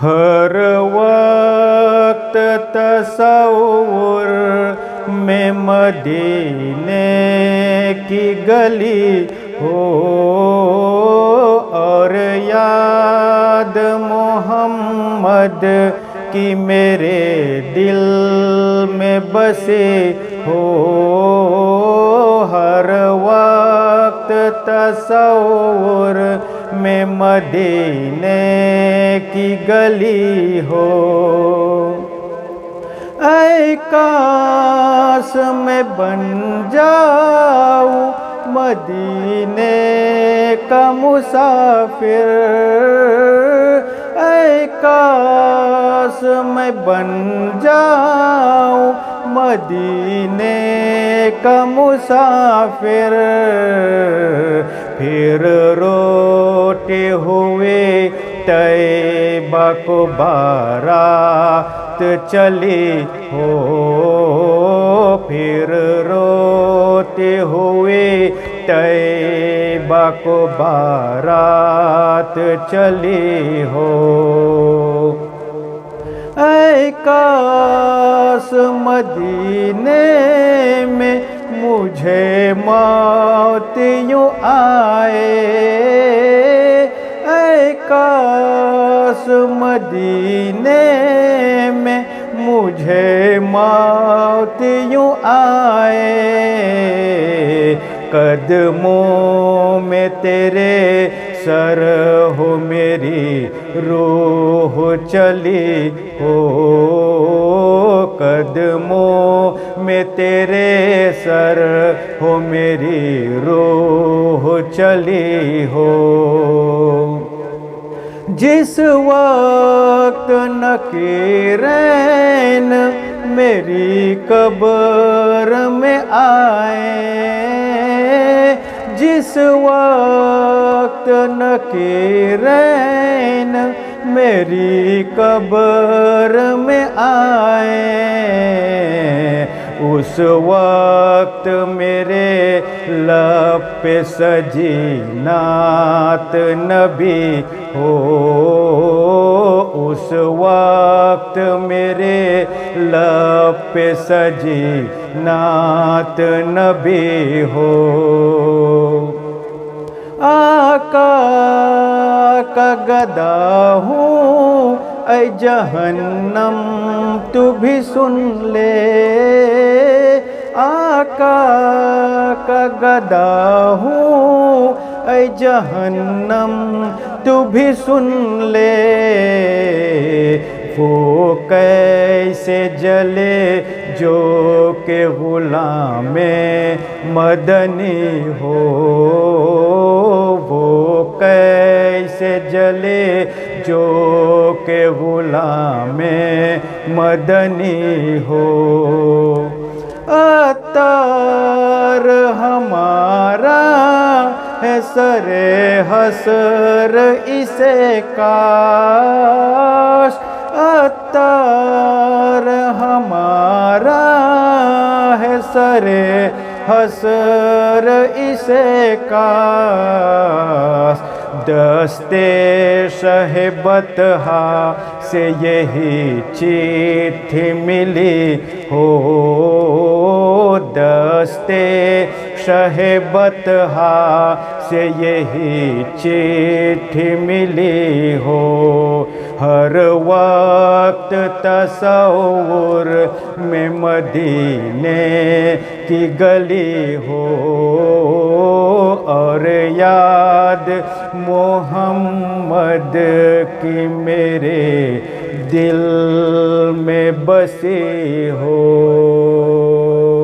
हर वक्त तसव्वुर में मदीने की गली हो और याद मोहम्मद की मेरे दिल में बसे हो। हर वक्त तसव्वुर में मदीने की गली हो। ऐ काश मैं बन जाऊं मदीने का मुसाफिर। ऐ काश मैं बन जाऊं मदीने का मुसाफिर। फिर रोते हुए तैबा को बारात चली हो। फिर रोते हुए तैबा को बारात चली हो। ऐ काश मदीने में मुझे मौत यूं आए। ऐ काश मदीने में मुझे मौत यूं आए। कदमों में तेरे सर हो मेरी रूह चली हो। कदमों में तेरे सर हो मेरी रूह चली हो। जिस वक्त नकीरैन मेरी कब्र में आए। जिस वक्त नकीरैन मेरी कब्र में आए। उस वक्त मेरे लब पे सजी नात नबी हो। उस वक्त मेरे लब पे सजी नात नबी हो। आका का गदा हूँ ऐ जहन्नम तू भी सुन ले। आका का गदा हूँ ऐ जहन्नम तू भी सुन ले। वो कैसे जले जो के गुलामे मदनी हो। वो कैसे जले जो के गुलामे मदनी हो। अतार हमारा है सरे हसर इसे काश। अतार हमारा है सरे हसर इसे काश। दस्ते शहबतहा से यही चिट्ठी मिली हो। दस्ते शहबतहा से यही चिट्ठी मिली हो। हर वक्त तसव्वुर में मदीने की गली हो और याद मोहम्मद की मेरे दिल में बसी हो।